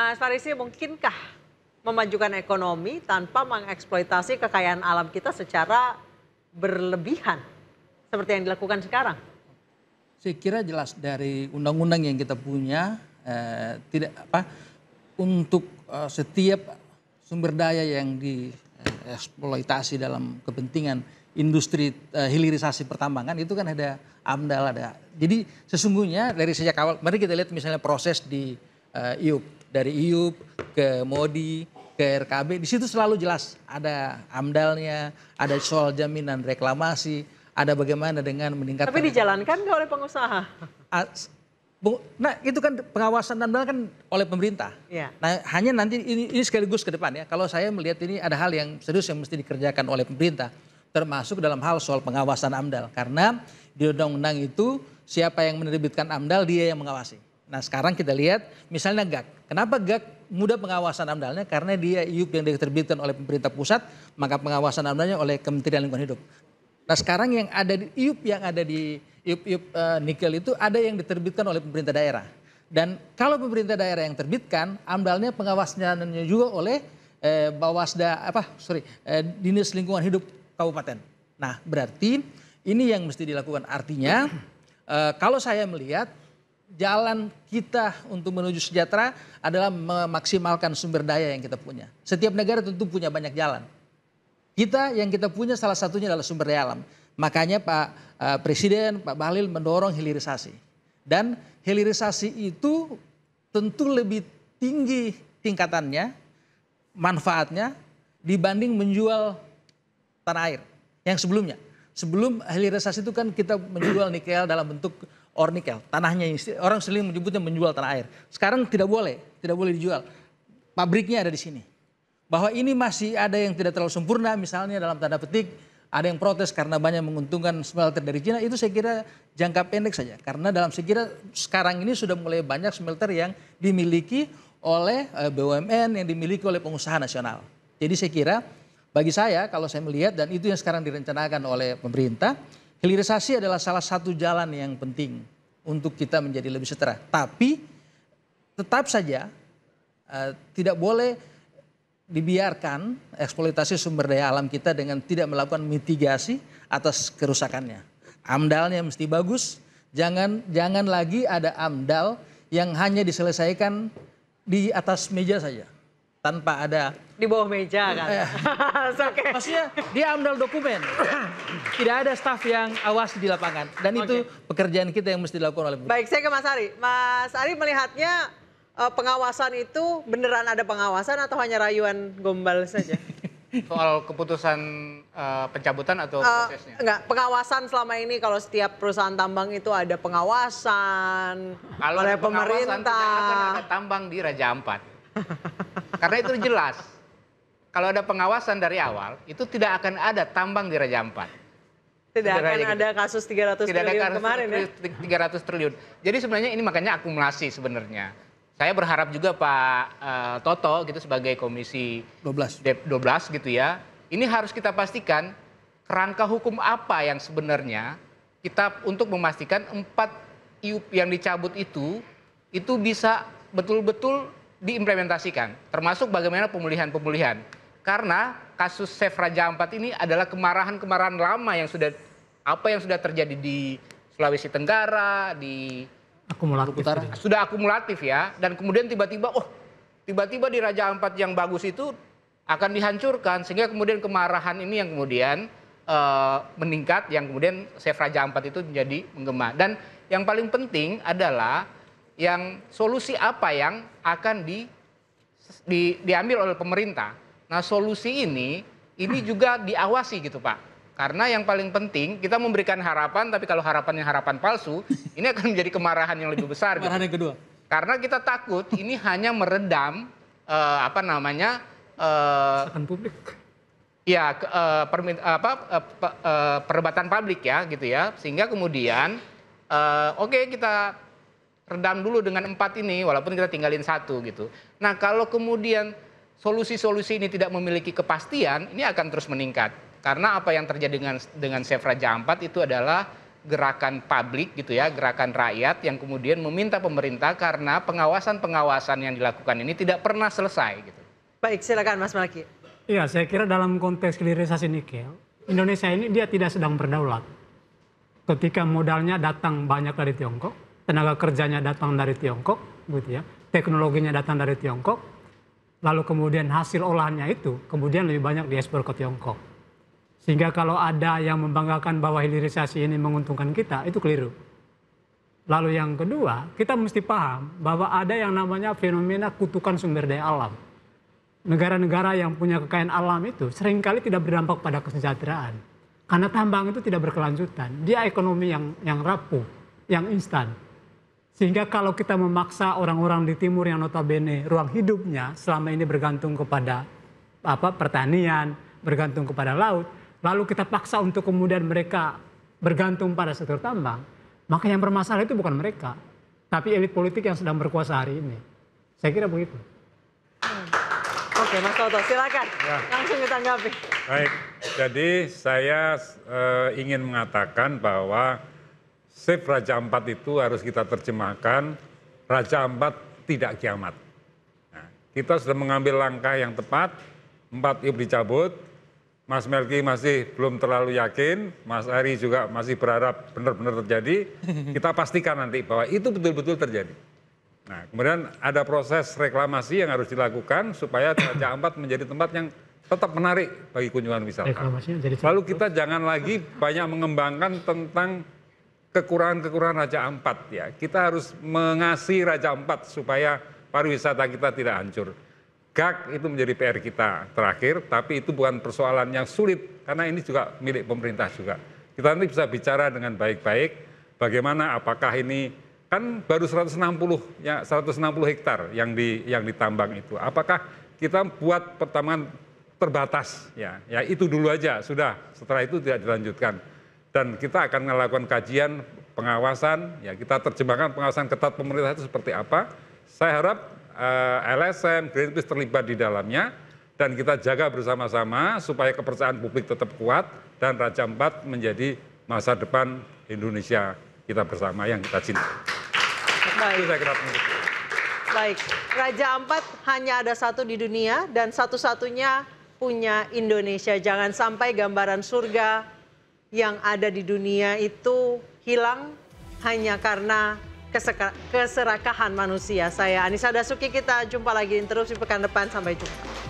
Mas Farisi, mungkinkah memajukan ekonomi tanpa mengeksploitasi kekayaan alam kita secara berlebihan seperti yang dilakukan sekarang? Saya kira jelas dari undang-undang yang kita punya tidak untuk setiap sumber daya yang dieksploitasi dalam kepentingan industri hilirisasi pertambangan itu kan ada AMDAL ada. Jadi sesungguhnya dari sejak awal, mari kita lihat misalnya proses di IUP, dari IUP ke MODI ke RKB, di situ selalu jelas ada AMDAL-nya, ada soal jaminan reklamasi, ada bagaimana dengan meningkatkan. Tapi dijalankan nggak oleh pengusaha? Nah itu kan pengawasan AMDAL kan oleh pemerintah. Ya. Nah hanya nanti ini sekaligus ke depan ya. Kalau saya melihat ini ada hal yang serius yang mesti dikerjakan oleh pemerintah. Termasuk dalam hal soal pengawasan AMDAL. Karena di undang-undang itu siapa yang menerbitkan AMDAL dia yang mengawasi. Nah sekarang kita lihat misalnya GAK. Kenapa GAK mudah pengawasan AMDALnya? Karena dia IUP yang diterbitkan oleh pemerintah pusat, maka pengawasan AMDALnya oleh Kementerian Lingkungan Hidup. Nah sekarang yang ada di IUP IUP nikel itu ada yang diterbitkan oleh pemerintah daerah. Dan kalau pemerintah daerah yang terbitkan, AMDALnya pengawasnya juga oleh Dinas Lingkungan Hidup Kabupaten. Nah berarti ini yang mesti dilakukan. Artinya kalau saya melihat jalan kita untuk menuju sejahtera adalah memaksimalkan sumber daya yang kita punya. Setiap negara tentu punya banyak jalan. Yang kita punya salah satunya adalah sumber daya alam. Makanya Pak Presiden, Pak Bahlil mendorong hilirisasi. Dan hilirisasi itu tentu lebih tinggi tingkatannya, manfaatnya dibanding menjual tanah air yang sebelumnya. Sebelum hilirisasi itu kan kita menjual nikel dalam bentuk ore nikel. Tanahnya orang sering menyebutnya menjual tanah air. Sekarang tidak boleh dijual. Pabriknya ada di sini. Bahwa ini masih ada yang tidak terlalu sempurna, misalnya dalam tanda petik ada yang protes karena banyak menguntungkan smelter dari Cina, itu saya kira jangka pendek saja. Karena saya kira sekarang ini sudah mulai banyak smelter yang dimiliki oleh BUMN, yang dimiliki oleh pengusaha nasional. Jadi saya kira bagi saya kalau saya melihat dan itu yang sekarang direncanakan oleh pemerintah, hilirisasi adalah salah satu jalan yang penting untuk kita menjadi lebih sejahtera. Tapi tetap saja tidak boleh dibiarkan eksploitasi sumber daya alam kita dengan tidak melakukan mitigasi atas kerusakannya. AMDALnya mesti bagus, jangan lagi ada AMDAL yang hanya diselesaikan di atas meja saja. Tanpa ada di bawah meja kan. Okay. Maksudnya dia AMDAL dokumen. Tidak ada staf yang awasi di lapangan. Dan itu pekerjaan kita yang mesti dilakukan oleh pemerintah. Baik, saya ke Mas Ari. Mas Ari melihatnya pengawasan itu beneran ada pengawasan atau hanya rayuan gombal saja? Soal keputusan pencabutan atau prosesnya? Enggak, pengawasan selama ini kalau setiap perusahaan tambang itu ada pengawasan oleh pemerintah. Tidak akan ada tambang di Raja Ampat. Karena itu jelas. Kalau ada pengawasan dari awal, itu tidak akan ada tambang di Raja Ampat. Tidak akan ada kasus 300 triliun kemarin ya? 300 triliun. Jadi sebenarnya ini makanya akumulasi sebenarnya. Saya berharap juga Pak Toto gitu sebagai komisi 12 gitu ya. Ini harus kita pastikan kerangka hukum apa yang sebenarnya kita untuk memastikan 4 IUP yang dicabut itu bisa betul-betul diimplementasikan. Termasuk bagaimana pemulihan. Karena kasus Chef Raja Ampat ini adalah kemarahan lama yang sudah terjadi di Sulawesi Tenggara, di Utara. Sudah akumulatif ya, dan kemudian tiba-tiba di Raja Ampat yang bagus itu akan dihancurkan, sehingga kemudian kemarahan ini yang kemudian meningkat, yang kemudian Chef Raja Ampat itu menjadi menggema. Dan yang paling penting adalah yang solusi apa yang akan diambil oleh pemerintah. Nah solusi ini juga diawasi gitu Pak. Karena yang paling penting kita memberikan harapan, tapi kalau harapannya harapan palsu, ini akan menjadi kemarahan yang lebih besar. Kemarahan yang kedua. Karena kita takut ini hanya meredam keresahan publik. Ya, perdebatan publik ya gitu ya. Sehingga kemudian kita redam dulu dengan 4 ini walaupun kita tinggalin 1 gitu. Nah, kalau kemudian solusi-solusi ini tidak memiliki kepastian, ini akan terus meningkat. Karena apa yang terjadi dengan Chef Raja Ampat itu adalah gerakan publik gitu ya, gerakan rakyat yang kemudian meminta pemerintah karena pengawasan-pengawasan yang dilakukan ini tidak pernah selesai gitu. Baik, silakan Mas Melki. Iya, saya kira dalam konteks hilirisasi nikel, Indonesia ini dia tidak sedang berdaulat. Ketika modalnya datang banyak dari Tiongkok, tenaga kerjanya datang dari Tiongkok, gitu ya, teknologinya datang dari Tiongkok, lalu kemudian hasil olahannya itu kemudian lebih banyak diekspor ke Tiongkok. Sehingga kalau ada yang membanggakan bahwa hilirisasi ini menguntungkan kita, itu keliru. Lalu yang kedua, kita mesti paham bahwa ada yang namanya fenomena kutukan sumber daya alam. Negara-negara yang punya kekayaan alam itu seringkali tidak berdampak pada kesejahteraan. Karena tambang itu tidak berkelanjutan. Dia ekonomi yang rapuh, yang instan. Sehingga kalau kita memaksa orang-orang di timur yang notabene ruang hidupnya selama ini bergantung kepada pertanian, bergantung kepada laut, lalu kita paksa untuk kemudian mereka bergantung pada sektor tambang, maka yang bermasalah itu bukan mereka, tapi elit politik yang sedang berkuasa hari ini. Saya kira begitu. Oke, Mas Toto, silakan. Ya. Langsung ditanggapi. Baik, jadi saya ingin mengatakan bahwa SIF Raja Ampat itu harus kita terjemahkan, Raja Ampat tidak kiamat. Nah, kita sudah mengambil langkah yang tepat, 4 IUP dicabut, Mas Melki masih belum terlalu yakin, Mas Ari juga masih berharap benar-benar terjadi, kita pastikan nanti bahwa itu betul-betul terjadi. Nah, kemudian ada proses reklamasi yang harus dilakukan supaya Raja Ampat menjadi tempat yang tetap menarik bagi kunjungan wisata. Lalu kita jangan lagi banyak mengembangkan tentang kekurangan-kekurangan Raja Ampat ya. Kita harus mengasihi Raja Ampat supaya pariwisata kita tidak hancur. GAK itu menjadi PR kita terakhir, tapi itu bukan persoalan yang sulit karena ini juga milik pemerintah juga. Kita nanti bisa bicara dengan baik-baik bagaimana apakah ini kan baru 160 hektar yang ditambang itu. Apakah kita buat pertambangan terbatas ya itu dulu aja sudah, setelah itu tidak dilanjutkan. Dan kita akan melakukan kajian pengawasan, ya kita terjemahkan pengawasan ketat pemerintah itu seperti apa. Saya harap LSM, Greenpeace terlibat di dalamnya dan kita jaga bersama-sama supaya kepercayaan publik tetap kuat dan Raja Ampat menjadi masa depan Indonesia kita bersama yang kita cintai. Baik. Itu saya kira penting. Baik, Raja Ampat hanya ada satu di dunia dan satu-satunya punya Indonesia. Jangan sampai gambaran surga yang ada di dunia itu hilang hanya karena keserakahan manusia. Saya Anissa Dasuki, kita jumpa lagi interupsi pekan depan. Sampai jumpa.